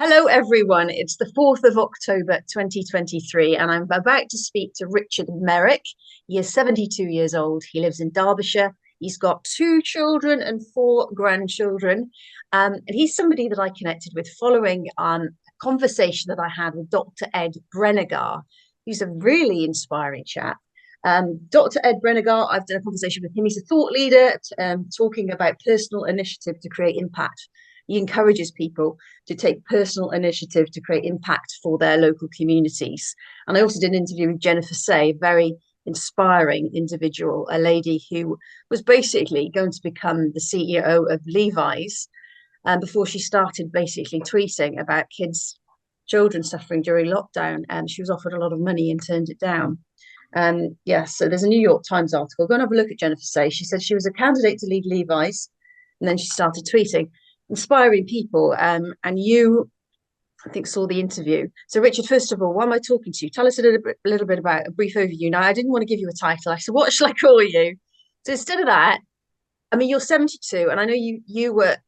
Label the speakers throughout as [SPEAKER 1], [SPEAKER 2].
[SPEAKER 1] Hello, everyone. It's the 4th of October 2023, and I'm about to speak to Richard Merrick. He is 72 years old. He lives in Derbyshire. He's got two children and four grandchildren. And he's somebody that I connected with following on a conversation that I had with Dr. Ed Brenegar, who's a really inspiring chap. Dr. Ed Brenegar, I've done a conversation with him. He's a thought leader talking about personal initiative to create impact. He encourages people to take personal initiative to create impact for their local communities. And I also did an interview with Jennifer Say, a very inspiring individual, a lady who was basically going to become the CEO of Levi's before she started basically tweeting about children suffering during lockdown. And she was offered a lot of money and turned it down. So there's a New York Times article. Go and have a look at Jennifer Say. She said she was a candidate to lead Levi's, and then she started tweeting inspiring people. And you, I think, saw the interview. So, Richard, first of all, why am I talking to you? Tell us a little bit about a brief overview. Now, I didn't want to give you a title. I said, what shall I call you? So instead of that, I mean, you're 72, and I know you worked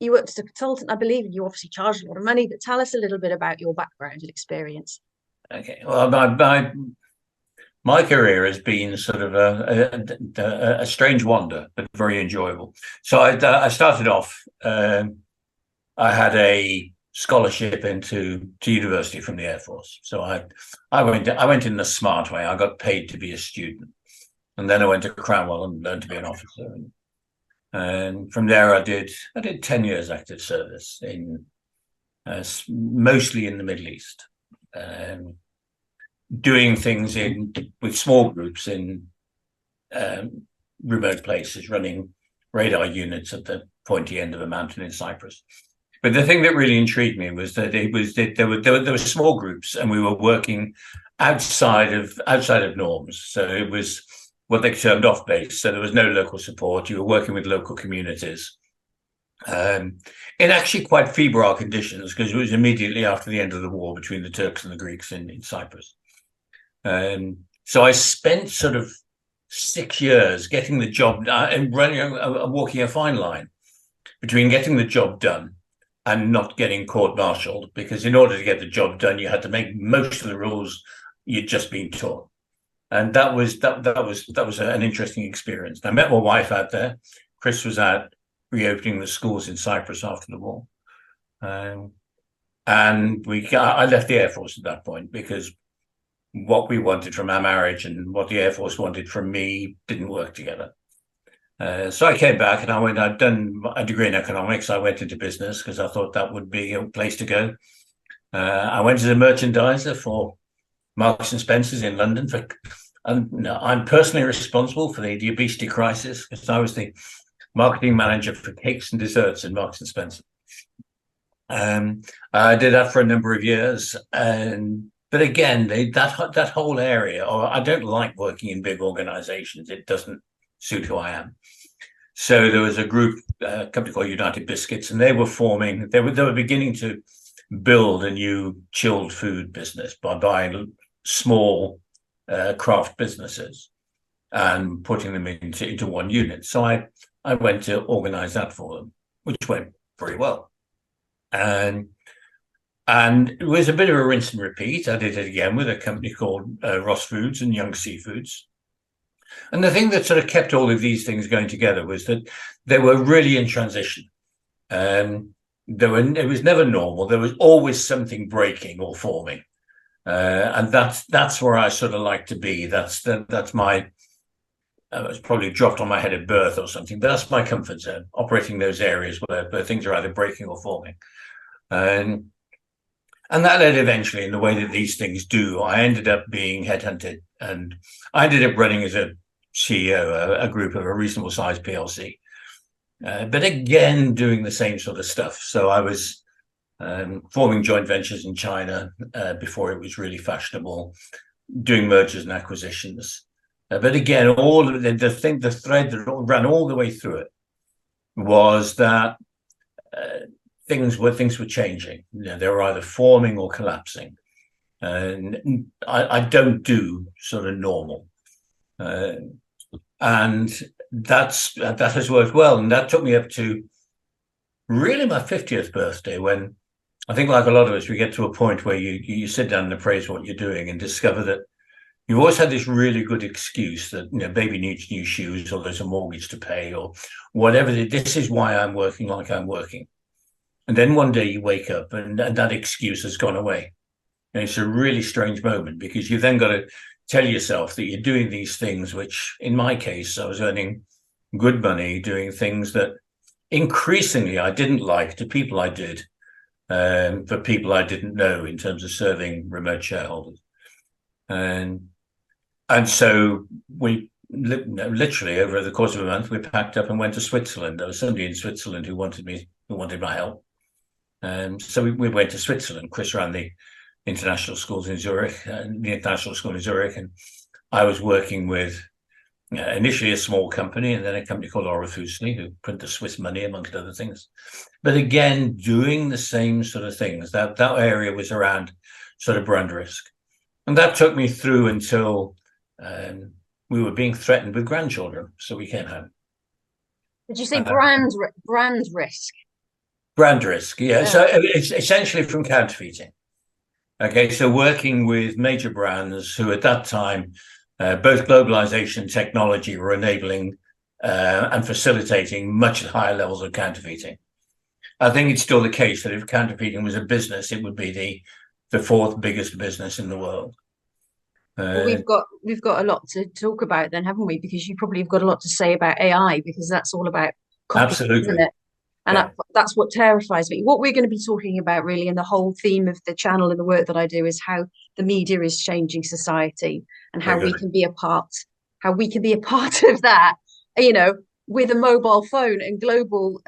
[SPEAKER 1] as a consultant, I believe, and you obviously charged a lot of money. But tell us a little bit about your background and experience.
[SPEAKER 2] Okay, well, my career has been sort of a strange wander, but very enjoyable. So I started off. I had a scholarship into university from the Air Force. So I went in the smart way. I got paid to be a student, and then I went to Cranwell and learned to be an officer. And from there, I did 10 years active service in mostly in the Middle East. Doing things with small groups in remote places, running radar units at the pointy end of a mountain in Cyprus. But the thing that really intrigued me was that there were small groups, and we were working outside of norms. So it was what they termed off base. So there was no local support. You were working with local communities. In actually quite febrile conditions, because it was immediately after the end of the war between the Turks and the Greeks in Cyprus. So I spent sort of 6 years getting the job and walking a fine line between getting the job done and not getting court-martialed, because in order to get the job done, you had to make most of the rules you'd just been taught. And that was an interesting experience. I met my wife out there. Chris was out reopening the schools in Cyprus after the war. And I left the Air Force at that point because what we wanted from our marriage and what the Air Force wanted from me didn't work together. So I came back and I'd done a degree in economics. I went into business because I thought that would be a place to go. I went as a merchandiser for Marks and Spencer's in London. I'm personally responsible for the obesity crisis because I was the marketing manager for cakes and desserts in Marks and Spencer. I did that for a number of years, but again, that whole area, I don't like working in big organizations. It doesn't suit who I am. So there was a group, a company called United Biscuits, and they were beginning to build a new chilled food business by buying small craft businesses and putting them into one unit. So I went to organize that for them, which went very well. And it was a bit of a rinse and repeat. I did it again with a company called Ross Foods and Young Seafoods. And the thing that sort of kept all of these things going together was that they were really in transition. It was never normal. There was always something breaking or forming. And that's where I sort of like to be. That's my, it's probably dropped on my head at birth or something, but that's my comfort zone, operating those areas where things are either breaking or forming. And that led eventually, in the way that these things do, I ended up being headhunted, and I ended up running as a CEO, a group of a reasonable sized PLC. But again, doing the same sort of stuff. So I was forming joint ventures in China before it was really fashionable, doing mergers and acquisitions. But again, all of the thread that ran all the way through it was that things were changing. They were either forming or collapsing. And I don't do sort of normal. And that has worked well. And that took me up to really my 50th birthday, when I think, like a lot of us, we get to a point where you sit down and appraise what you're doing and discover that you've always had this really good excuse that, baby needs new shoes, or there's a mortgage to pay, or whatever. This is why I'm working like I'm working. And then one day you wake up and that excuse has gone away. And it's a really strange moment, because you've then got to tell yourself that you're doing these things, which in my case, I was earning good money doing things that increasingly I didn't like, to people I did, for people I didn't know, in terms of serving remote shareholders. And so we literally, over the course of a month, we packed up and went to Switzerland. There was somebody in Switzerland who wanted my help. So we went to Switzerland. Chris ran the international schools in Zurich, the international school in Zurich, and I was working with initially a small company, and then a company called Orifusli, who print the Swiss money, amongst other things. But again, doing the same sort of things. That area was around sort of brand risk, and that took me through until we were being threatened with grandchildren. So we came home.
[SPEAKER 1] Did you say brand risk?
[SPEAKER 2] Brand risk, yeah. So it's essentially from counterfeiting. Okay, so working with major brands who at that time, both globalization and technology were enabling and facilitating much higher levels of counterfeiting. I think it's still the case that if counterfeiting was a business, it would be the fourth biggest business in the world.
[SPEAKER 1] Well, we've got a lot to talk about then, haven't we? Because you probably have got a lot to say about AI, because that's all about copy,
[SPEAKER 2] absolutely,
[SPEAKER 1] isn't it? And that's what terrifies me. What we're going to be talking about, really, and the whole theme of the channel and the work that I do, is how the media is changing society, and how we can be a part, of that, with a mobile phone and global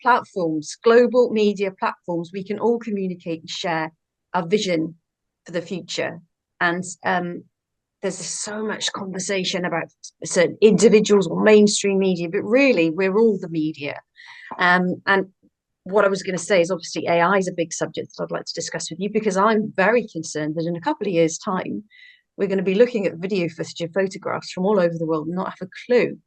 [SPEAKER 1] platforms, global media platforms. We can all communicate and share our vision for the future. And there's so much conversation about certain individuals or mainstream media, but really we're all the media. And what I was going to say is, obviously AI is a big subject that I'd like to discuss with you, because I'm very concerned that in a couple of years' time, we're going to be looking at video footage and photographs from all over the world and not have a clue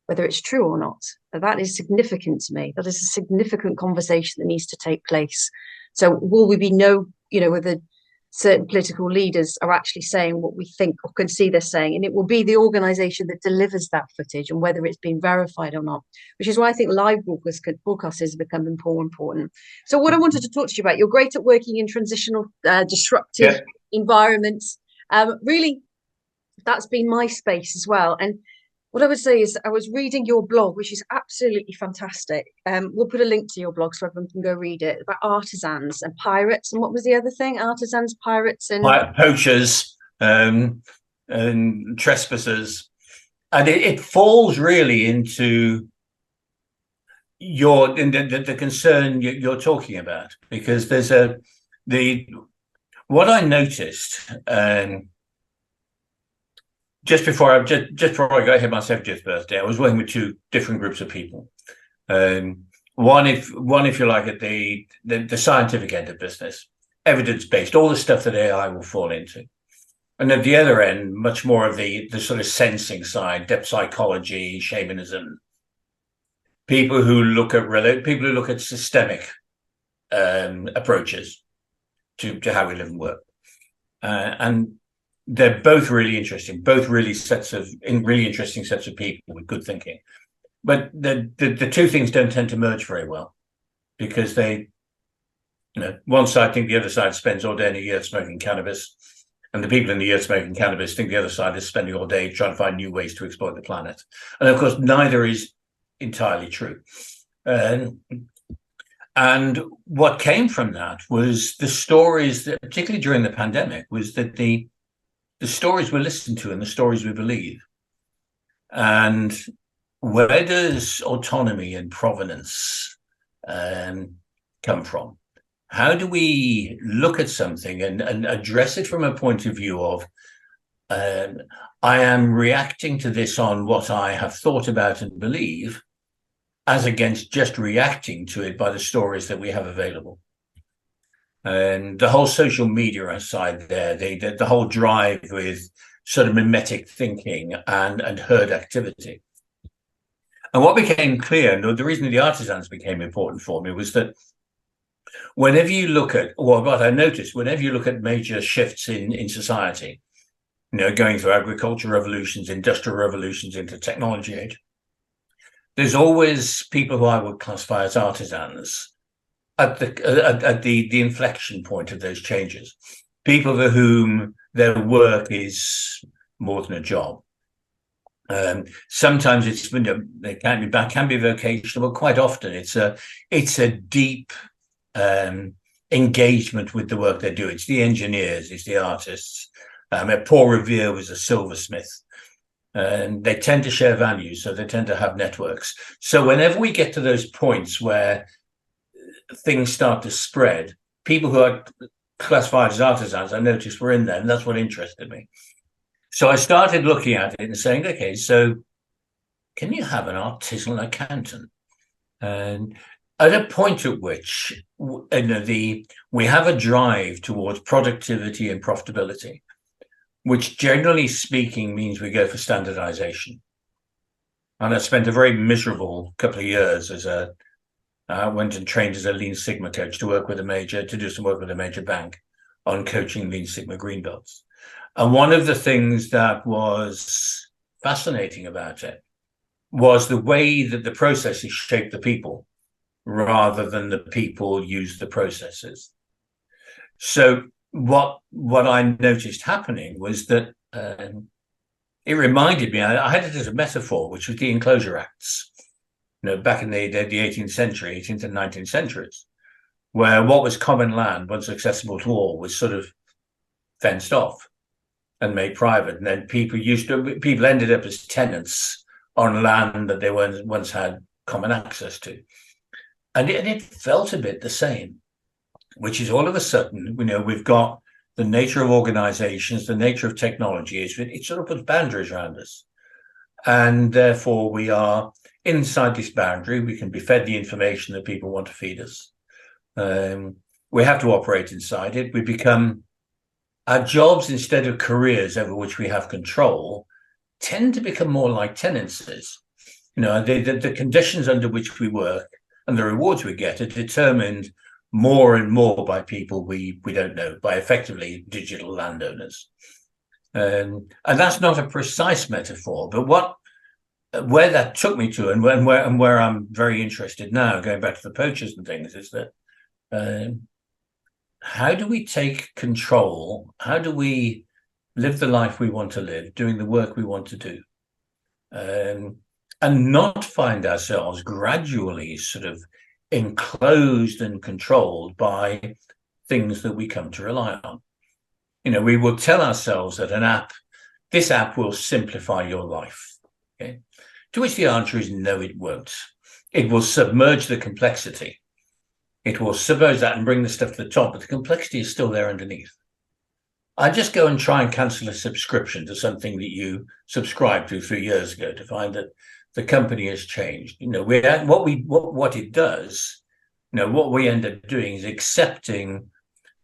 [SPEAKER 1] whether it's true or not. That is significant to me. That is a significant conversation that needs to take place. So will we whether certain political leaders are actually saying what we think or can see they're saying, and it will be the organization that delivers that footage and whether it's been verified or not, which is why I think live broadcasters have become more important. So what I wanted to talk to you about, you're great at working in transitional, disruptive environments. Really, that's been my space as well. And what I would say is, I was reading your blog, which is absolutely fantastic. We'll put a link to your blog so everyone can go read it, about artisans and pirates. And what was the other thing? Artisans, pirates, and
[SPEAKER 2] poachers, and trespassers. And it falls really into the concern you're talking about, because there's what I noticed. Just before I got hit my 70th birthday, I was working with two different groups of people. One, if you like, at the scientific end of business, evidence-based, all the stuff that AI will fall into. And at the other end, much more of the sort of sensing side, depth psychology, shamanism. People who look at systemic approaches to how we live and work. And they're both really interesting, really interesting sets of people with good thinking. But the two things don't tend to merge very well, because one side think the other side spends all day in the earth smoking cannabis, and the people in the earth smoking cannabis think the other side is spending all day trying to find new ways to exploit the planet. And of course, neither is entirely true. And what came from that was the stories that, particularly during the pandemic, was that the stories we listen to and the stories we believe. And where does autonomy and provenance come from? How do we look at something and address it from a point of view of, I am reacting to this on what I have thought about and believe, as against just reacting to it by the stories that we have available? And the whole social media side there, the whole drive with sort of mimetic thinking and herd activity. And what became clear, and the reason the artisans became important for me, was that whenever you look at, well, what I noticed, whenever you look at major shifts in society, going through agricultural revolutions, industrial revolutions into technology age, there's always people who I would classify as artisans at the inflection point of those changes. People for whom their work is more than a job. Sometimes they can be vocational, but quite often it's a deep engagement with the work they do. It's the engineers, it's the artists. Paul Revere was a silversmith, and they tend to share values, so they tend to have networks. So whenever we get to those points where things start to spread, people who are classified as artisans, I noticed were in there, and that's what interested me. So I started looking at it and saying, okay, so can you have an artisanal accountant? And at a point at which we have a drive towards productivity and profitability, which generally speaking means we go for standardization. And I spent a very miserable couple of years I went and trained as a Lean Sigma coach to do some work with a major bank on coaching Lean Sigma green belts. And one of the things that was fascinating about it was the way that the processes shape the people rather than the people use the processes. So what I noticed happening was that it reminded me, I had it as a metaphor, which was the Enclosure Acts, back in the 18th and 19th centuries, where what was common land, once accessible to all, was sort of fenced off and made private. And then people ended up as tenants on land that they once had common access to. And it felt a bit the same, which is all of a sudden, we've got the nature of organizations, the nature of technology, it sort of puts boundaries around us. And therefore we are inside this boundary. We can be fed the information that people want to feed us. We have to operate inside it. We become, our jobs, instead of careers over which we have control, tend to become more like tenancies. The conditions under which we work and the rewards we get are determined more and more by people we don't know, by effectively digital landowners. And that's not a precise metaphor, but where that took me to, and where I'm very interested now, going back to the poachers and things, is that how do we take control? How do we live the life we want to live, doing the work we want to do, and not find ourselves gradually sort of enclosed and controlled by things that we come to rely on? We will tell ourselves that this app will simplify your life. Okay? To which the answer is no, it won't. It will submerge the complexity. It will submerge that and bring the stuff to the top, but the complexity is still there underneath. I just go and try and cancel a subscription to something that you subscribed to 3 years ago to find that the company has changed. What it does, what we end up doing is accepting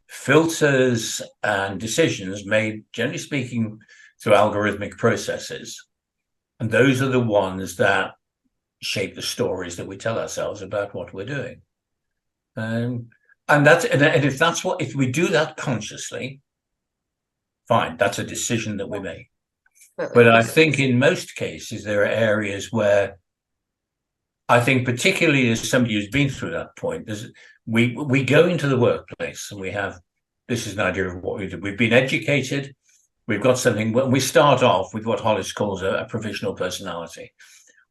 [SPEAKER 2] filters and decisions made, generally speaking, through algorithmic processes. And those are the ones that shape the stories that we tell ourselves about what we're doing. And if we do that consciously, fine, that's a decision that we make. But I think in most cases, there are areas where I think, particularly as somebody who's been through that point, we go into the workplace and this is an idea of what we do. We've been educated. We've got something. When we start off with what Hollis calls a provisional personality,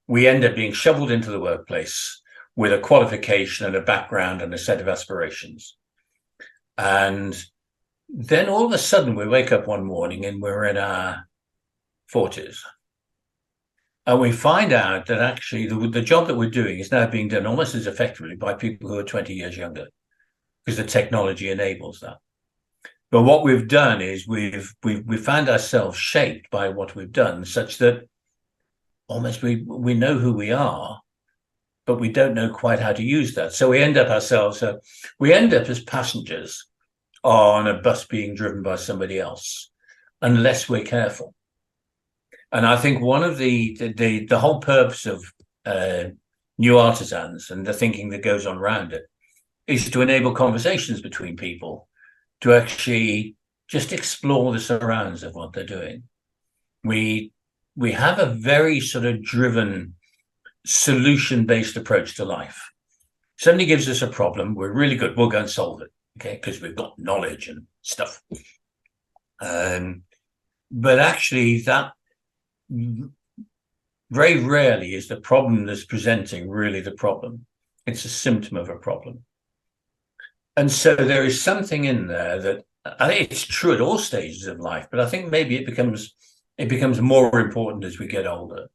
[SPEAKER 2] we end up being shoveled into the workplace with a qualification and a background and a set of aspirations. And then all of a sudden we wake up one morning and we're in our 40s. And we find out that actually the job that we're doing is now being done almost as effectively by people who are 20 years younger, because the technology enables that. But what we've done is we've found ourselves shaped by what we've done, such that almost we know who we are, but we don't know quite how to use that. So we end up as passengers on a bus being driven by somebody else, unless we're careful. And I think one of the whole purpose of new artisans and the thinking that goes on around it is to enable conversations between people to actually just explore the surrounds of what they're doing. We have a very sort of driven, solution-based approach to life. Somebody gives us a problem, we're really good, we'll go and solve it, okay, because we've got knowledge and stuff. But actually, that very rarely is the problem that's presenting really the problem. It's a symptom of a problem. And so there is something in there that, I think it's true at all stages of life, but I think maybe it becomes more important as we get older,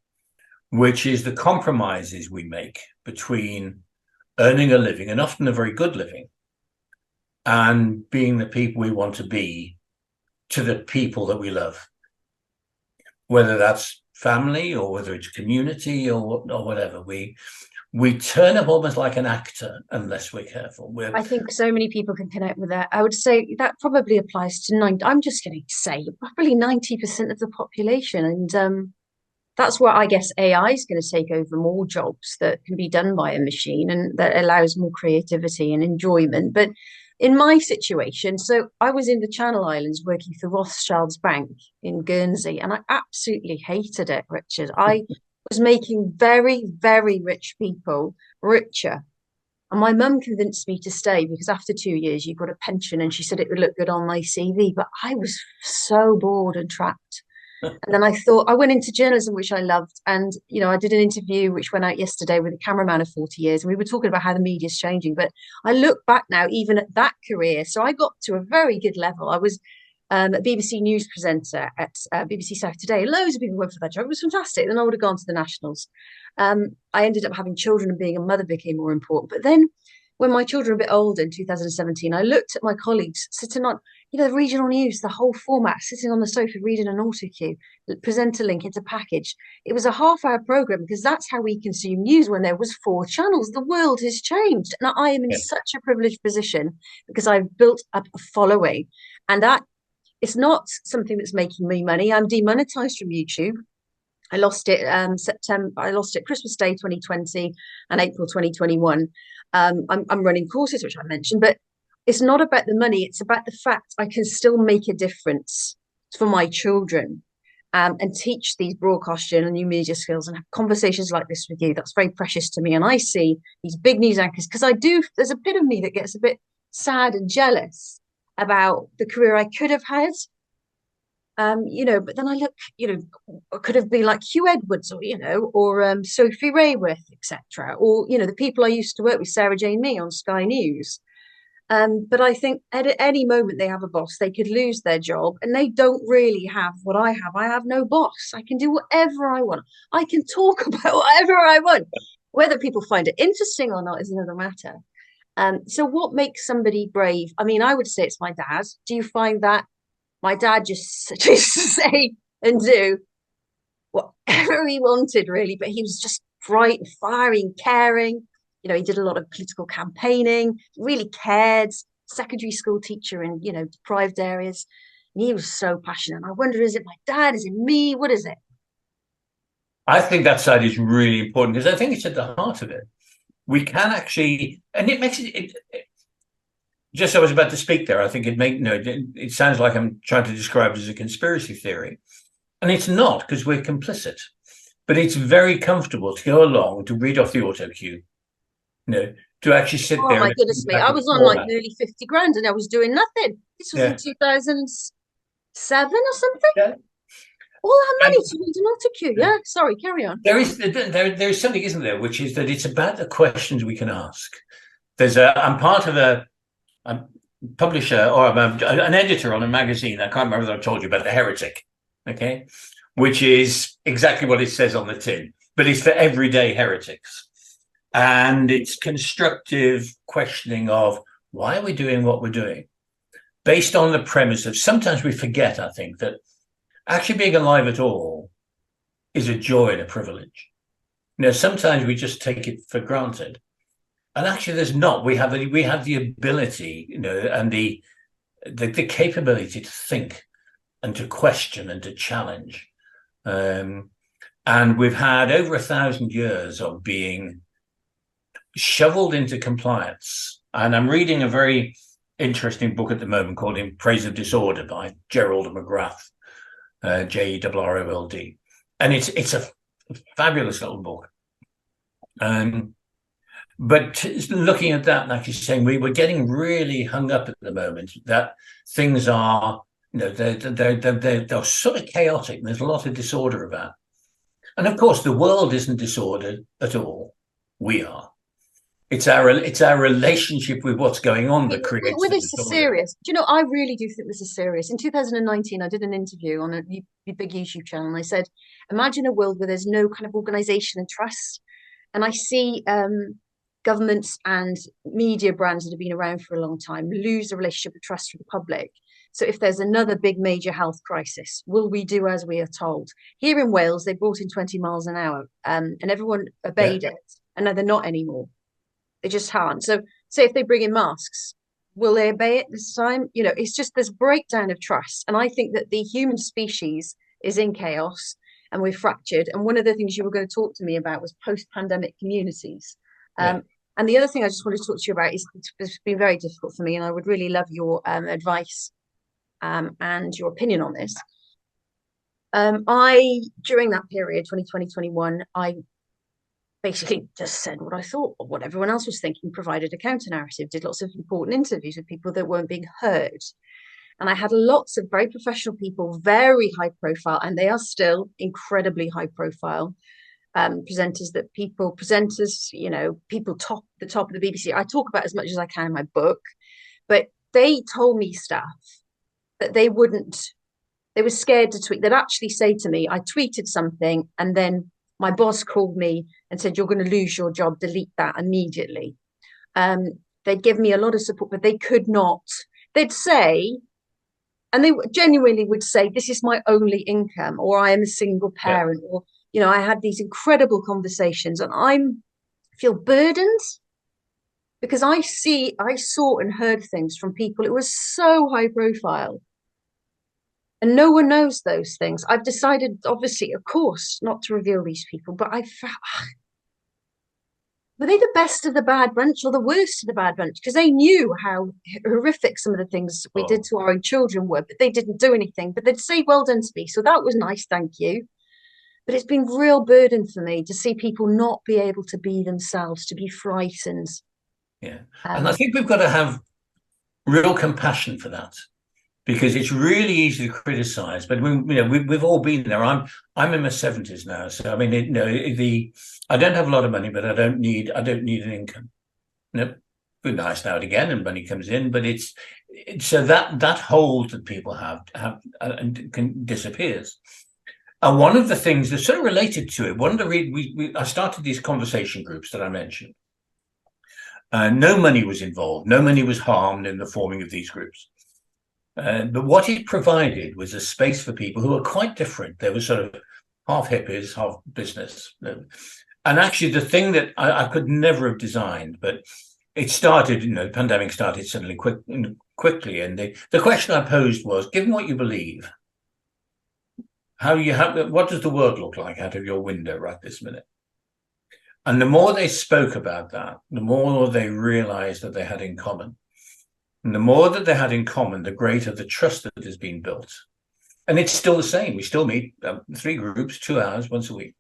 [SPEAKER 2] which is the compromises we make between earning a living, and often a very good living, and being the people we want to be to the people that we love, whether that's family or whether it's community or whatever. We turn up almost like an actor unless we're careful.
[SPEAKER 1] I think so many people can connect with that. I would say that probably applies to 90, I'm just going to say probably 90% of the population. And that's where I guess AI is going to take over more jobs that can be done by a machine, and that allows more creativity and enjoyment. But in my situation, so I was in the Channel Islands working for Rothschild's Bank in Guernsey, and I absolutely hated it, Richard. I was making very, very rich people richer. And my mum convinced me to stay because after 2 years, you got a pension, and she said it would look good on my CV. But I was so bored and trapped. And then I thought, I went into journalism, which I loved. And, I did an interview which went out yesterday with a cameraman of 40 years. And we were talking about how the media is changing. But I look back now, even at that career. So I got to a very good level. I was a BBC News presenter at BBC South Today. Loads of people went for that job. It was fantastic. Then I would have gone to the Nationals. I ended up having children, and being a mother became more important. But then when my children were a bit older in 2017, I looked at my colleagues sitting on, the regional news, the whole format, sitting on the sofa reading an auto cue, presenter link into package. It was a half-hour program because that's how we consume news when there was 4 channels. The world has changed. Now I am in such a privileged position because I've built up a following, and that it's not something that's making me money. I'm demonetized from YouTube. I lost it September. I lost it Christmas Day 2020 and April 2021. I'm running courses, which I mentioned, but it's not about the money. It's about the fact I can still make a difference for my children, and teach these broadcast and new media skills and have conversations like this with you. That's very precious to me. And I see these big news anchors because there's a bit of me that gets a bit sad and jealous about the career I could have had. But then I look, could have been like Hugh Edwards or Sophie Rayworth, etc. Or, the people I used to work with, Sarah Jane Mee on Sky News. But I think at any moment they have a boss, they could lose their job, and they don't really have what I have. I have no boss. I can do whatever I want. I can talk about whatever I want. Whether people find it interesting or not is another matter. So what makes somebody brave? I mean, I would say it's my dad. Do you find that? My dad just used to say and do whatever he wanted, really, but he was just bright and fiery and caring. He did a lot of political campaigning, really cared, secondary school teacher in, deprived areas. And he was so passionate. I wonder, is it my dad? Is it me? What is it?
[SPEAKER 2] I think that side is really important because I think it's at the heart of it. We can actually, and it makes it just, I was about to speak there. I think it sounds like I'm trying to describe it as a conspiracy theory. And it's not, because we're complicit. But it's very comfortable to go along, to read off the auto cue, to actually sit there.
[SPEAKER 1] Oh my goodness me. I was on like nearly 50 grand and I was doing nothing. This was in 2007 or something. Yeah. All that money to read an auto cue. Yeah, sorry, carry on.
[SPEAKER 2] There is something, isn't there, which is that it's about the questions we can ask. I'm part of a publisher or an editor on a magazine. I can't remember whether I told you about The Heretic, okay, which is exactly what it says on the tin, but it's for everyday heretics. And it's constructive questioning of why are we doing what we're doing, based on the premise of sometimes we forget, I think, that actually being alive at all is a joy and a privilege. Sometimes we just take it for granted. And actually, there's not. We have the ability, and the capability to think and to question and to challenge. And we've had over 1,000 years of being shoveled into compliance And I'm reading a very interesting book at the moment called In Praise of Disorder by Gerald McGrath, Jerrold. And it's a fabulous little book. But looking at that and actually saying we're getting really hung up at the moment that things are, they're sort of chaotic. And there's a lot of disorder about. And of course, the world isn't disordered at all. We are. It's our relationship with what's going on that creates the
[SPEAKER 1] this is
[SPEAKER 2] disorder.
[SPEAKER 1] serious. Do you know, I really do think this is serious. In 2019, I did an interview on a big YouTube channel, and I said, imagine a world where there's no kind of organization and trust. And I see governments and media brands that have been around for a long time lose the relationship of trust with the public. So if there's another big major health crisis, will we do as we are told? Here in Wales, they brought in 20 miles an hour and everyone obeyed it. And now they're not anymore. They just can't. So say if they bring in masks, will they obey it this time? It's just this breakdown of trust. And I think that the human species is in chaos and we're fractured. And one of the things you were going to talk to me about was post-pandemic communities. And the other thing I just wanted to talk to you about is it's been very difficult for me, and I would really love your advice and your opinion on this. During that period, 2020, 21, I basically just said what I thought, or what everyone else was thinking, provided a counter narrative, did lots of important interviews with people that weren't being heard. And I had lots of very professional people, very high profile, and they are still incredibly high profile presenters people the top of the BBC. I talk about as much as I can in my book, but they told me stuff that they were scared to tweet. They'd actually say to me, I tweeted something and then my boss called me and said, you're going to lose your job, delete that immediately. They'd give me a lot of support, but they could not. They'd say, and they genuinely would say, this is my only income, or I am a single parent, or, I had these incredible conversations, and I feel burdened because I saw and heard things from people. It was so high profile. And no one knows those things. I've decided, obviously, of course, not to reveal these people, but were they the best of the bad bunch or the worst of the bad bunch? Because they knew how horrific some of the things we did to our own children were, but they didn't do anything. But they'd say, well done to me. So that was nice, thank you. But it's been real burden for me to see people not be able to be themselves, to be frightened.
[SPEAKER 2] Yeah. And I think we've got to have real compassion for that, because it's really easy to criticize. But we've all been there. I'm in my 70s now, so I mean, I don't have a lot of money, but I don't need an income. Good, nice now and again, and money comes in, but it's so that hold that people have disappears. And one of the things that's sort of related to it, one of the I started these conversation groups that I mentioned. No money was involved, no money was harmed in the forming of these groups. But what it provided was a space for people who were quite different. They were sort of half hippies, half business. And actually, the thing that I could never have designed, but it started, the pandemic started suddenly quickly. And the question I posed was, given what you believe, what does the world look like out of your window right this minute? And the more they spoke about that, the more they realized that they had in common. And the more that they had in common, the greater the trust that has been built. And it's still the same. We still meet 3 groups, 2 hours, once a week.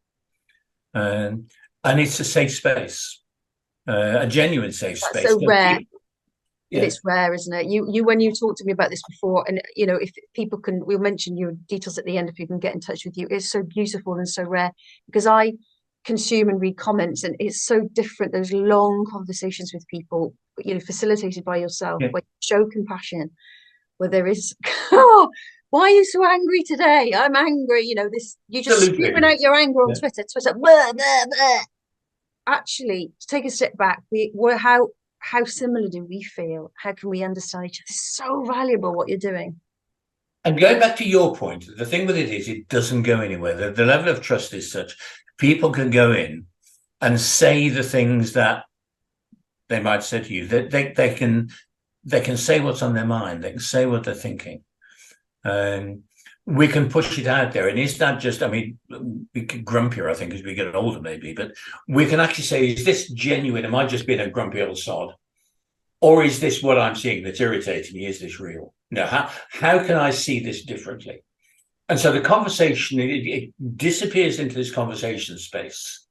[SPEAKER 2] And it's a safe space, a genuine safe space.
[SPEAKER 1] So rare. It's rare, isn't it? You when you talked to me about this before, and if people can, we'll mention your details at the end if people can get in touch with you. It's so beautiful and so rare, because I consume and read comments, and it's so different. Those long conversations with people, facilitated by yourself, where you show compassion, where there is, why are you so angry today? I'm angry. You just screaming out your anger on Twitter, blah, blah, blah. Actually, to take a step back, how similar do we feel? How can we understand each other? It's so valuable what you're doing.
[SPEAKER 2] And going back to your point, the thing with it is it doesn't go anywhere. The level of trust is such, people can go in and say the things that they might say to you. That they can say what's on their mind. They can say what they're thinking. We can push it out there. And it's not just, we get grumpier, I think, as we get older, maybe, but we can actually say, is this genuine? Am I just being a grumpy old sod? Or is this what I'm seeing that's irritating me? Is this real? No, how can I see this differently? And so the conversation, it disappears into this conversation space,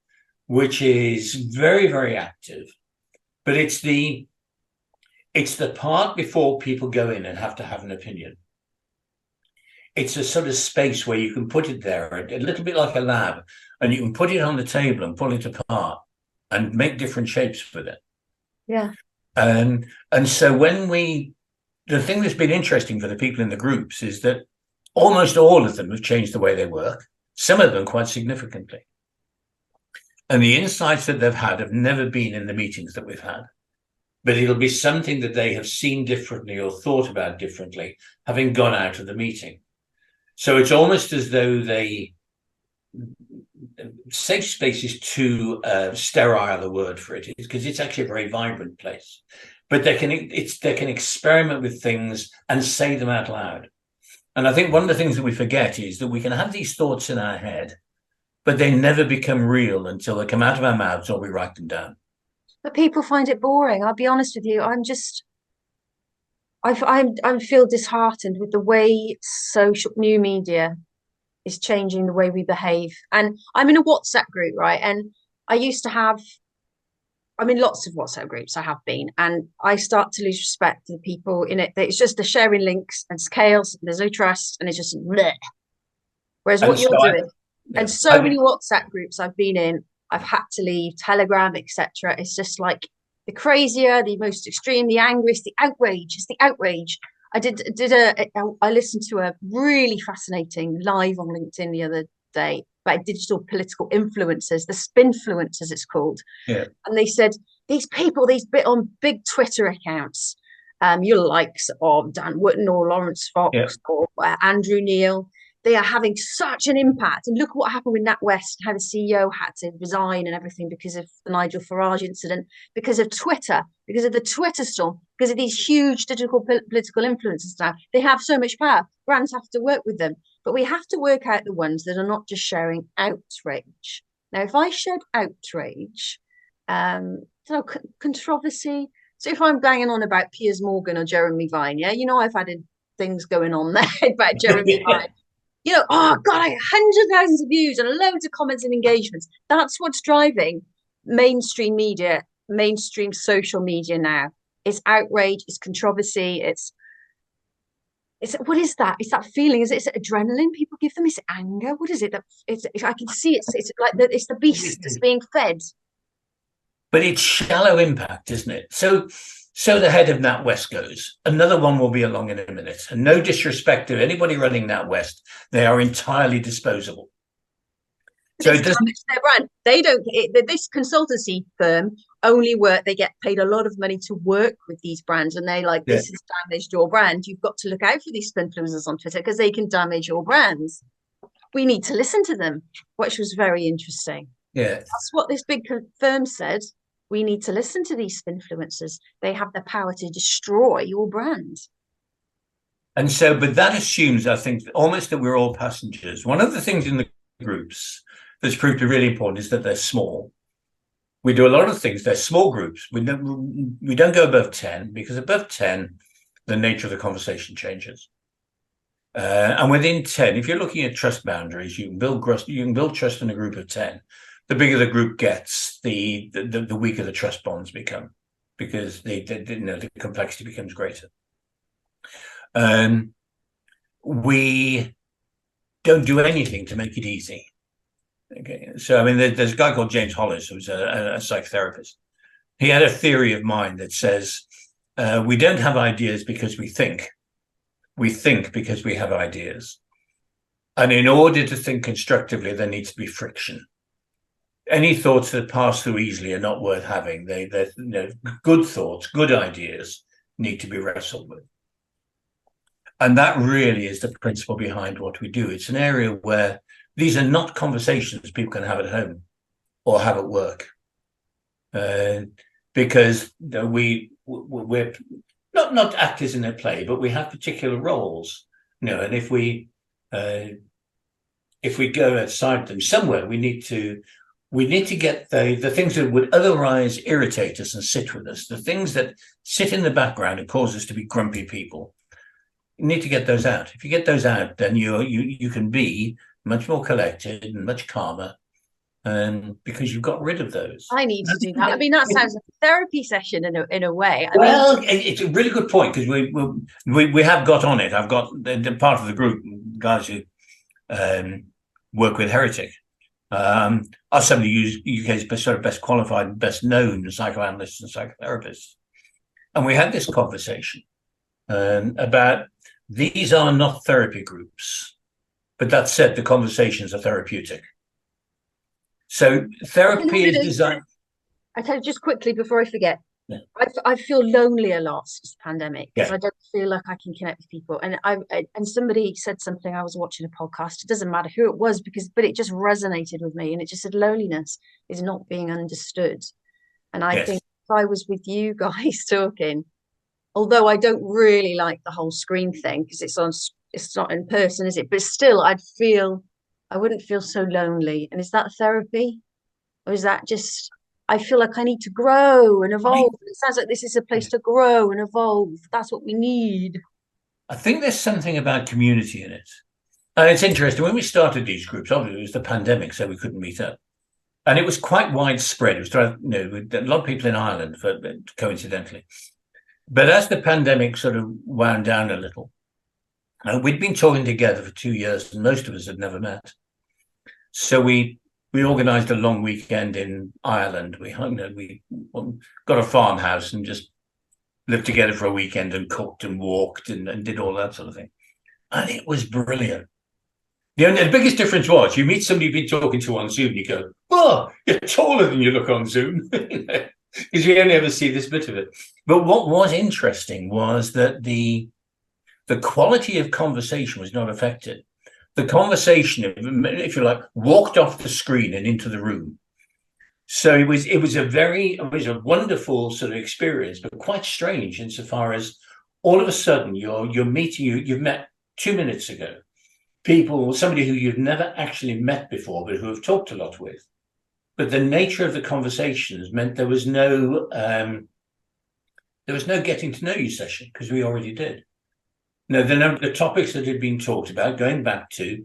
[SPEAKER 2] which is very, very active. But it's the part before people go in and have to have an opinion. It's a sort of space where you can put it there, a little bit like a lab, and you can put it on the table and pull it apart and make different shapes with it.
[SPEAKER 1] Yeah.
[SPEAKER 2] And so the thing that's been interesting for the people in the groups is that almost all of them have changed the way they work, some of them quite significantly. And the insights that they've had have never been in the meetings that we've had, but it'll be something that they have seen differently or thought about differently, having gone out of the meeting. So it's almost as though safe space is too sterile a word for it, because it's actually a very vibrant place. But they can experiment with things and say them out loud. And I think one of the things that we forget is that we can have these thoughts in our head, but they never become real until they come out of our mouths or we write them down.
[SPEAKER 1] But people find it boring. I'll be honest with you. I feel disheartened with the way social new media is changing the way we behave. And I'm in a WhatsApp group, right? And I'm in lots of WhatsApp groups. I have been, and I start to lose respect for the people in it. It's just the sharing links and it's chaos. And there's no trust, and it's just bleh. Whereas what you're doing, and so many WhatsApp groups I've been in, I've had to leave, Telegram, etc. It's just like the crazier, the most extreme, the angriest, the outrage. It's the outrage. I listened to a really fascinating live on LinkedIn the other day about digital political influencers, the spinfluencers it's called.
[SPEAKER 2] Yeah.
[SPEAKER 1] And they said these people, these bit on big Twitter accounts, your likes of Dan Wootton or Lawrence Fox or Andrew Neil, they are having such an impact. And look what happened with NatWest, how the CEO had to resign and everything because of the Nigel Farage incident, because of Twitter, because of the Twitter storm, because of these huge digital political influencers now. They have so much power. Brands have to work with them. But we have to work out the ones that are not just sharing outrage. Now, if I shared outrage, controversy. So if I'm banging on about Piers Morgan or Jeremy Vine, yeah, I've had things going on there about Jeremy Vine. Oh God, I had hundreds of thousands of views and loads of comments and engagements. That's what's driving mainstream media, mainstream social media now. It's outrage, it's controversy, it's what is that? It's that feeling. Is it adrenaline people give them? Is it anger? What is it? I can see it's like it's the beast that's being fed.
[SPEAKER 2] But it's shallow impact, isn't it? So the head of NatWest goes. Another one will be along in a minute. And no disrespect to anybody running NatWest, they are entirely disposable.
[SPEAKER 1] So it doesn't their brand. They don't. This consultancy firm only work. They get paid a lot of money to work with these brands, and they this has damaged your brand. You've got to look out for these influencers on Twitter because they can damage your brands. We need to listen to them, which was very interesting.
[SPEAKER 2] Yeah,
[SPEAKER 1] that's what this big firm said. We need to listen to these influencers. They have the power to destroy your brand.
[SPEAKER 2] And so, but that assumes, I think, almost that we're all passengers. One of the things in the groups that's proved to be really important is that they're small. We do a lot of things. They're small groups. We don't go above 10 because above 10, the nature of the conversation changes. And within 10, if you're looking at trust boundaries, you can build trust in a group of 10. The bigger the group gets, the weaker the trust bonds become, because the complexity becomes greater. We don't do anything to make it easy. Okay, so I mean, there's a guy called James Hollis who's a psychotherapist. He had a theory of mind that says we don't have ideas because we think. We think because we have ideas, and in order to think constructively, there needs to be friction. Any thoughts that pass through easily are not worth having. They're good thoughts, good ideas need to be wrestled with. And that really is the principle behind what we do. It's an area where these are not conversations people can have at home or have at work. Because we're not actors in a play, but we have particular roles. And if we go outside them somewhere, we need to we need to get the things that would otherwise irritate us and sit with us, the things that sit in the background and cause us to be grumpy people. You need to get those out. If you get those out, then you can be much more collected and much calmer, because you've got rid of those.
[SPEAKER 1] I need to do that. I mean, that sounds like a therapy session in a way. I
[SPEAKER 2] Well,
[SPEAKER 1] mean,
[SPEAKER 2] it's a really good point, because we have got on it. I've got the part of the group, guys who work with Heretic, are some of the UK's best qualified, best known psychoanalysts and psychotherapists. And we had this conversation about these are not therapy groups, but that said, the conversations are therapeutic. So therapy is designed.
[SPEAKER 1] I tell you just quickly before I forget.
[SPEAKER 2] Yeah.
[SPEAKER 1] I feel lonely a lot since the pandemic because
[SPEAKER 2] Yeah.
[SPEAKER 1] I don't feel like I can connect with people. And and somebody said something. I was watching a podcast. It doesn't matter who it was but it just resonated with me. And it just said loneliness is not being understood. And I think if I was with you guys talking, although I don't really like the whole screen thing because it's not in person, is it? But still, I wouldn't feel so lonely. And is that therapy? Or is that just, I feel like I need to grow and evolve. It sounds like this is a place to grow and evolve. That's what we need.
[SPEAKER 2] I think there's something about community in it. And it's interesting, when we started these groups, obviously it was the pandemic, so we couldn't meet up. And it was quite widespread. It was, a lot of people in Ireland, coincidentally. But as the pandemic sort of wound down a little, we'd been talking together for 2 years, and most of us had never met. So we organised a long weekend in Ireland. We got a farmhouse and just lived together for a weekend and cooked and walked and did all that sort of thing. And it was brilliant. The biggest difference was you meet somebody you've been talking to on Zoom, you go, oh, you're taller than you look on Zoom. Because you only ever see this bit of it. But what was interesting was that the quality of conversation was not affected. The conversation, if you like, walked off the screen and into the room. So it was a wonderful sort of experience, but quite strange insofar as all of a sudden you're meeting you've met 2 minutes ago, somebody who you've never actually met before, but who have talked a lot with. But the nature of the conversations meant there was no getting to know you session because we already did. No, the topics that had been talked about, going back to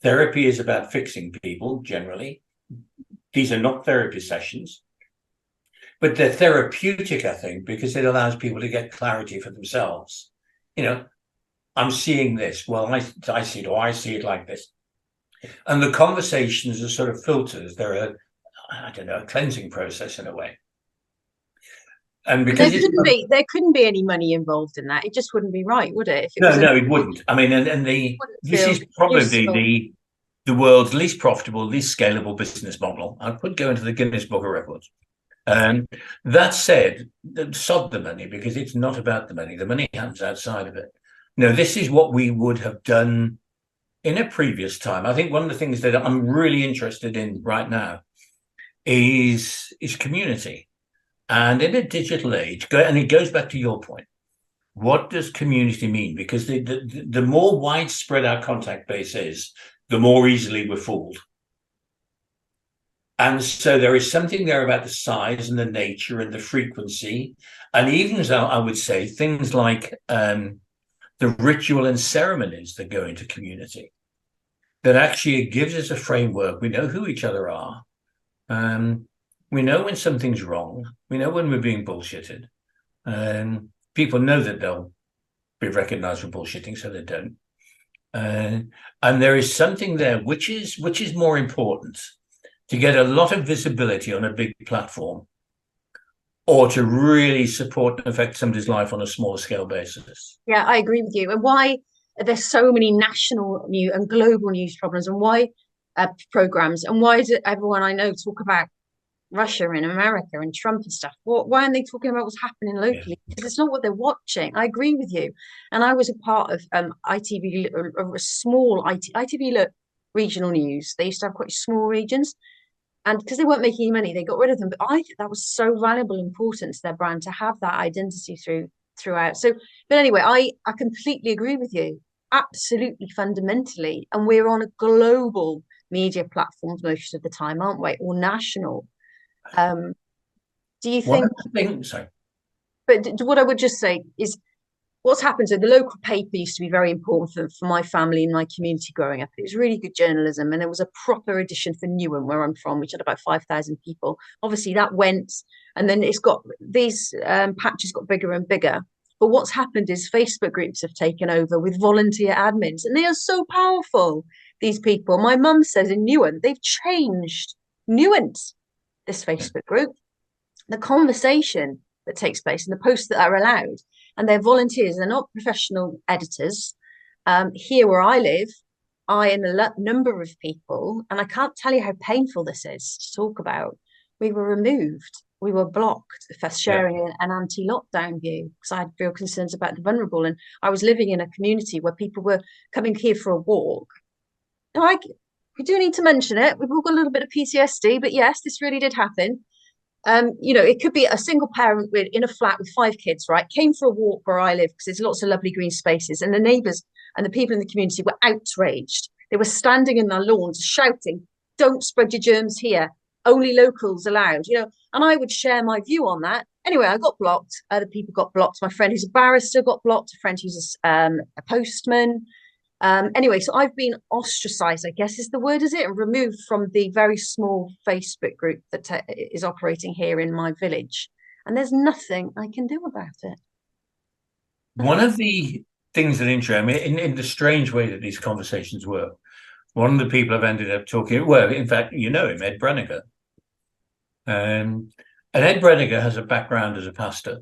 [SPEAKER 2] therapy is about fixing people generally. These are not therapy sessions, but they're therapeutic, I think, because it allows people to get clarity for themselves. I'm seeing this. Well, I see it, or I see it like this. And the conversations are sort of filters. They're a cleansing process in a way. And because
[SPEAKER 1] there couldn't be any money involved in that. It just wouldn't be right, would it?
[SPEAKER 2] No, it wouldn't. I mean, this is probably the world's least profitable, least scalable business model. I could go into the Guinness Book of Records. That said, sod the money, because it's not about the money. The money happens outside of it. No, this is what we would have done in a previous time. I think one of the things that I'm really interested in right now is community. And in a digital age, and it goes back to your point, what does community mean? Because the more widespread our contact base is, the more easily we're fooled. And so there is something there about the size and the nature and the frequency. And even, as I would say, things like the ritual and ceremonies that go into community, that actually gives us a framework. We know who each other are. We know when something's wrong. We know when we're being bullshitted. People know that they'll be recognized for bullshitting, so they don't. And there is something there which is more important, to get a lot of visibility on a big platform, or to really support and affect somebody's life on a smaller scale basis.
[SPEAKER 1] Yeah, I agree with you. And why there's so many national and global news problems, and why programs, and why is it everyone I know talk about Russia and America and Trump and stuff? Why aren't they talking about what's happening locally? Because it's not what they're watching. I agree with you. And I was a part of ITV, a small ITV regional news. They used to have quite small regions. And because they weren't making any money, they got rid of them. But I think that was so valuable and important to their brand to have that identity throughout. So, but anyway, I completely agree with you. Absolutely, fundamentally. And we're on a global media platforms most of the time, aren't we? Or national. Do you
[SPEAKER 2] One
[SPEAKER 1] think?
[SPEAKER 2] of the things, sorry.
[SPEAKER 1] But what I would just say is what's happened. So the local paper used to be very important for my family and my community growing up. It was really good journalism, and there was a proper edition for Newham, where I'm from, which had about 5,000 people. Obviously, that went, and then it's got these patches got bigger and bigger. But what's happened is Facebook groups have taken over with volunteer admins, and they are so powerful. These people, my mum says in Newham, they've changed Newham, this Facebook group, the conversation that takes place and the posts that are allowed, and they're volunteers, they're not professional editors. Here where I live, I and a number of people, and I can't tell you how painful this is to talk about, we were removed, we were blocked for sharing an anti-lockdown view because I had real concerns about the vulnerable. And I was living in a community where people were coming here for a walk. Now, we do need to mention it. We've all got a little bit of PTSD, but yes, this really did happen. It could be a single parent in a flat with 5 kids, right? Came for a walk where I live because there's lots of lovely green spaces, and the neighbours and the people in the community were outraged. They were standing in their lawns shouting, "Don't spread your germs here. Only locals allowed." And I would share my view on that. Anyway, I got blocked. Other people got blocked. My friend who's a barrister got blocked. A friend who's a postman. Anyway, so I've been ostracized, I guess is the word, is it? And removed from the very small Facebook group that is operating here in my village. And there's nothing I can do about it.
[SPEAKER 2] One of the things that interest me, in the strange way that these conversations work, one of the people I've ended up talking, well, in fact, you know him, Ed Breniger. And Ed Breniger has a background as a pastor.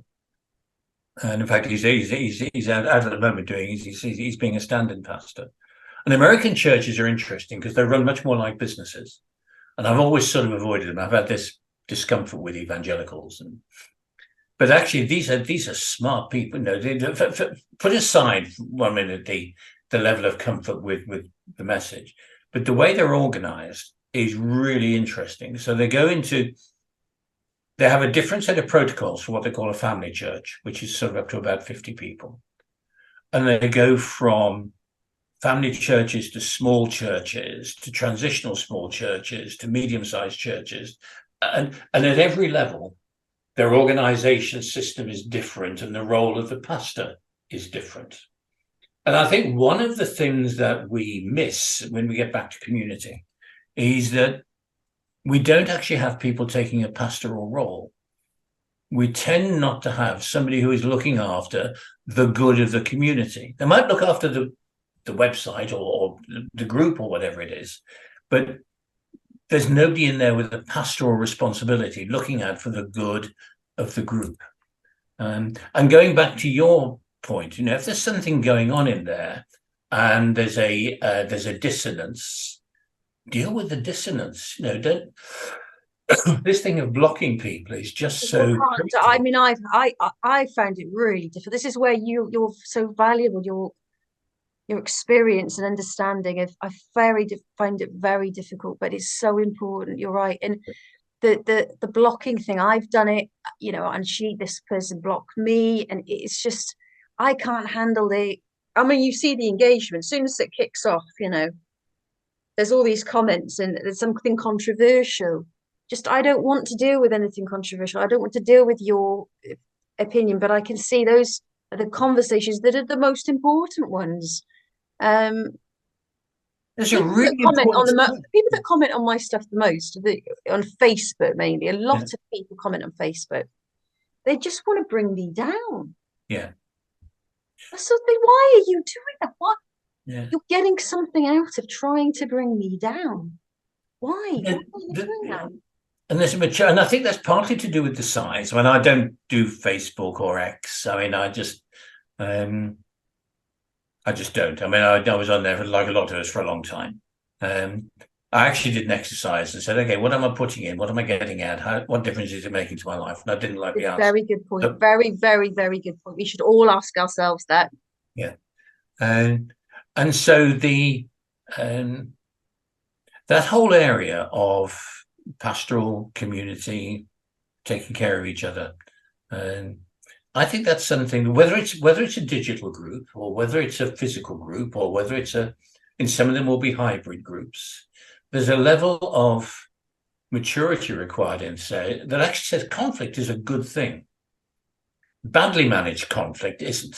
[SPEAKER 2] And in fact, he's out at the moment he's being a stand-in pastor. And American churches are interesting because they run much more like businesses. And I've always sort of avoided them. I've had this discomfort with evangelicals, but actually these are smart people. Put aside for 1 minute the level of comfort with the message, but the way they're organized is really interesting. So they have a different set of protocols for what they call a family church, which is sort of up to about 50 people. And they go from family churches to small churches, to transitional small churches, to medium-sized churches. And at every level, their organization system is different and the role of the pastor is different. And I think one of the things that we miss when we get back to community is that we don't actually have people taking a pastoral role. We tend not to have somebody who is looking after the good of the community. They might look after the website or the group or whatever it is, but there's nobody in there with a pastoral responsibility looking out for the good of the group. And going back to your point, if there's something going on in there and there's a dissonance, deal with the dissonance. Don't. This thing of blocking people is just so.
[SPEAKER 1] I mean, I found it really difficult. This is where you're so valuable. Your experience and understanding of find it very difficult, but it's so important. You're right, and the blocking thing. I've done it, and this person blocked me, and it's just I can't handle it. I mean, you see the engagement as soon as it kicks off. There's all these comments and there's something controversial. Just I don't want to deal with anything controversial. I don't want to deal with your opinion, but I can see those are the conversations that are the most important ones.
[SPEAKER 2] There's a really
[SPEAKER 1] people that comment on my stuff the most, on Facebook mainly. A lot of people comment on Facebook. They just want to bring me down.
[SPEAKER 2] Yeah.
[SPEAKER 1] So why are you doing that? What?
[SPEAKER 2] Yeah.
[SPEAKER 1] You're getting something out of trying to bring me down. Why? Why are you doing that?
[SPEAKER 2] And and I think that's partly to do with the size. I mean, I don't do Facebook or X. I mean, I just don't. I mean, I was on there like a lot of us for a long time. I actually did an exercise and said, okay, what am I putting in? What am I getting at? What difference is it making to my life? And I didn't like the answer.
[SPEAKER 1] Very good point. Very, very, very good point. We should all ask ourselves that.
[SPEAKER 2] Yeah. And so that whole area of pastoral community, taking care of each other, I think that's something. Whether it's a digital group or whether it's a physical group or whether in some of them will be hybrid groups, there's a level of maturity required in say that actually says conflict is a good thing. Badly managed conflict isn't,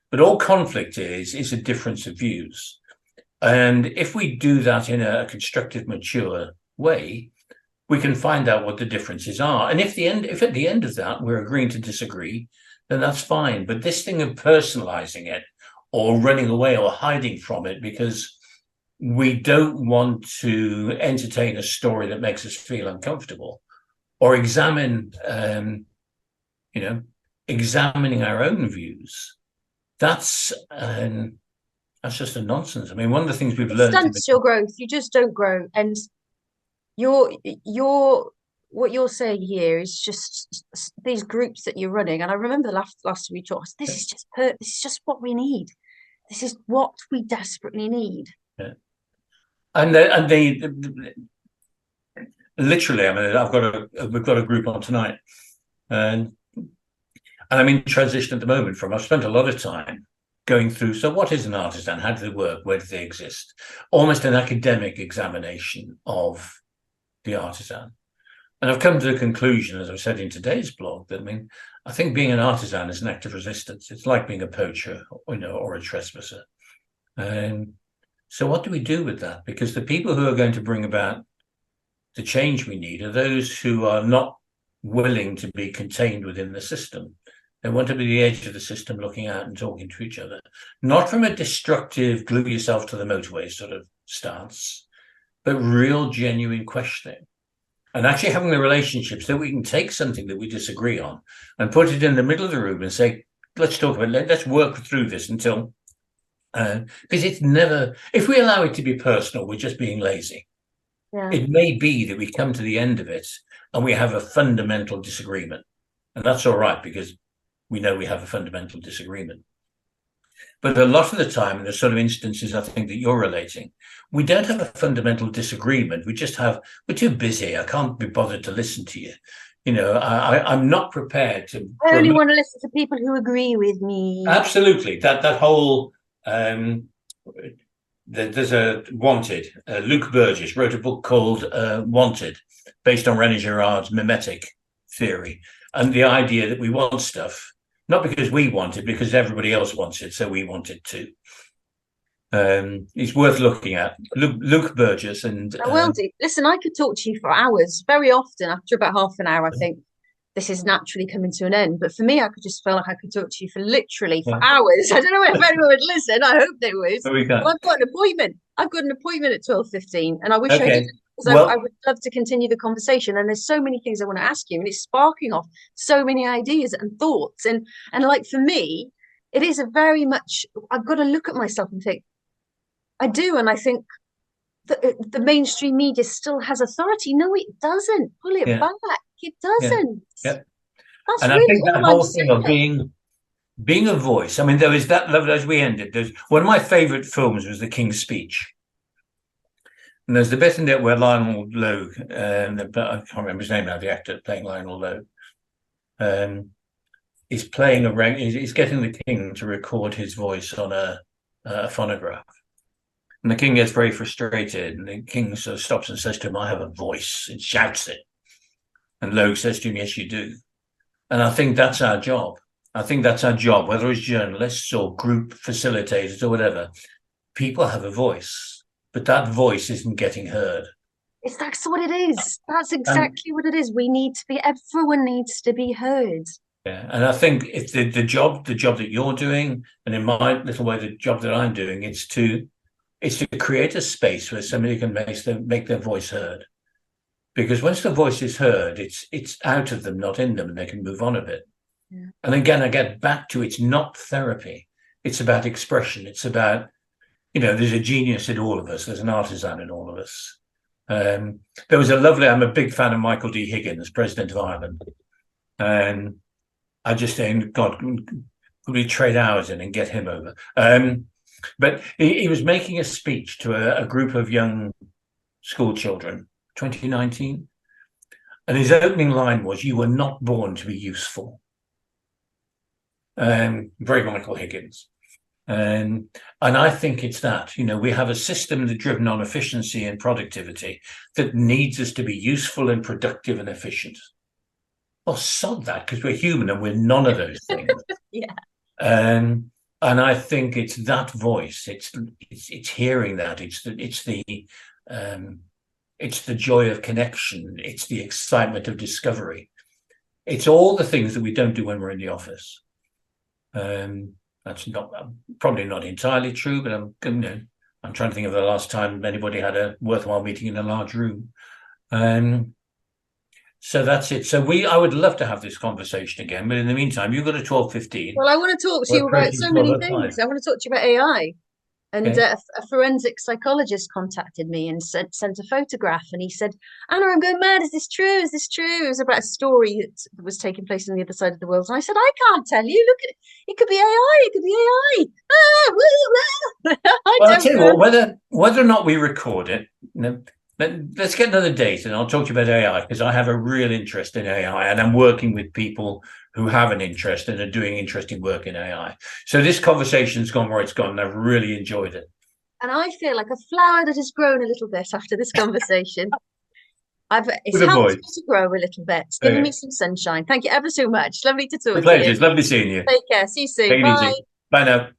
[SPEAKER 2] but all conflict is a difference of views. And if we do that in a constructive, mature way, we can find out what the differences are. And if at the end of that we're agreeing to disagree, then that's fine. But this thing of personalizing it or running away or hiding from it because we don't want to entertain a story that makes us feel uncomfortable or examining our own views, that's just a nonsense. I mean, one of the things we've learned
[SPEAKER 1] stunts your growth. You just don't grow. And you're what you're saying here is just these groups that you're running. And I remember the last we talked, this is just what we need. This is what we desperately need.
[SPEAKER 2] Yeah. And they literally, I mean, we've got a group on tonight, and I'm in transition at the moment from, I've spent a lot of time going through, so what is an artisan? How do they work? Where do they exist? Almost an academic examination of the artisan. And I've come to the conclusion, as I've said in today's blog, that I think being an artisan is an act of resistance. It's like being a poacher, or a trespasser. So what do we do with that? Because the people who are going to bring about the change we need are those who are not willing to be contained within the system. They want to be the edge of the system, looking out and talking to each other, not from a destructive, glue yourself to the motorway sort of stance, but real, genuine questioning. And actually having the relationships that we can take something that we disagree on and put it in the middle of the room and say, let's talk about it, let's work through this until, because it's never, if we allow it to be personal, we're just being lazy. Yeah. It may be that we come to the end of it and we have a fundamental disagreement. And that's all right, because we know we have a fundamental disagreement. But a lot of the time, in the sort of instances I think that you're relating, we don't have a fundamental disagreement. We're too busy. I can't be bothered to listen to you. I'm not prepared to.
[SPEAKER 1] I only want to listen to people who agree with me.
[SPEAKER 2] Absolutely. That whole, there's a Wanted. Luke Burgess wrote a book called Wanted, based on René Girard's mimetic theory. And the idea that we want stuff, not because we want it, because everybody else wants it, so we want it too. It's worth looking at. Luke Burgess and
[SPEAKER 1] I will do. Listen, I could talk to you for hours. Very often, after about half an hour, I think this is naturally coming to an end. But for me, I could just feel like I could talk to you for hours. I don't know if anyone would listen. I hope they would. Well, I've got an appointment. I've got an appointment at 12:15, and I wish I did. Because I would love to continue the conversation, and there's so many things I want to ask you, and it's sparking off so many ideas and thoughts, and like for me, it is a very much, I've got to look at myself and think, I do, and I think that the mainstream media still has authority. No, it doesn't. Pull it back. It doesn't.
[SPEAKER 2] Yeah. That's and really I think that whole thing of being a voice. I mean, there was that level as we ended. There's one of my favorite films was The King's Speech. And there's the bit in it where Lionel Logue, I can't remember his name now, the actor playing Lionel Logue, is playing he's getting the king to record his voice on a phonograph. And the king gets very frustrated, and the king sort of stops and says to him, I have a voice, and shouts it. And Logue says to him, yes, you do. And I think that's our job. Whether it's journalists or group facilitators or whatever, people have a voice. But that voice isn't getting heard.
[SPEAKER 1] That's what it is. That's exactly what it is. Everyone needs to be heard.
[SPEAKER 2] Yeah, and I think if the job that you're doing, and in my little way, the job that I'm doing, it's to create a space where somebody can make their voice heard. Because once the voice is heard, it's out of them, not in them, and they can move on a bit. Yeah. And again, I get back to, it's not therapy. It's about expression. It's about, there's a genius in all of us. There's an artisan in all of us. There was I'm a big fan of Michael D. Higgins, President of Ireland. And I just think, God, could we trade hours in and get him over? But he was making a speech to a group of young school children, 2019. And his opening line was, you were not born to be useful. Very Michael Higgins. And I think it's that, we have a system that's driven on efficiency and productivity that needs us to be useful and productive and efficient. Well, sod that, because we're human and we're none of those things.
[SPEAKER 1] Yeah.
[SPEAKER 2] And I think it's that voice. It's hearing that. It's the joy of connection. It's the excitement of discovery. It's all the things that we don't do when we're in the office. That's probably not entirely true, but I'm trying to think of the last time anybody had a worthwhile meeting in a large room. So that's it. So I would love to have this conversation again, but in the meantime, you've got a 12:15.
[SPEAKER 1] Well, I want to talk to you about so many things. I want to talk to you about AI. And
[SPEAKER 2] Okay.
[SPEAKER 1] a forensic psychologist contacted me and sent a photograph, and he said, "Anna, I'm going mad. Is this true? Is this true?" It was about a story that was taking place on the other side of the world. And I said, "I can't tell you. Look at it. It could be AI. It could be AI." Ah, woo, woo.
[SPEAKER 2] Well, I'll tell you what, whether or not we record it, let's get another date and I'll talk to you about AI, because I have a real interest in AI and I'm working with people who have an interest and are doing interesting work in AI. So this conversation's gone where it's gone and I've really enjoyed it.
[SPEAKER 1] And I feel like a flower that has grown a little bit after this conversation. It's helped me to grow a little bit. It's given me some sunshine. Thank you ever so much. Lovely to talk to you.
[SPEAKER 2] It's lovely seeing you.
[SPEAKER 1] Take care. See you soon.
[SPEAKER 2] Take it
[SPEAKER 1] Bye.
[SPEAKER 2] easy. Bye now.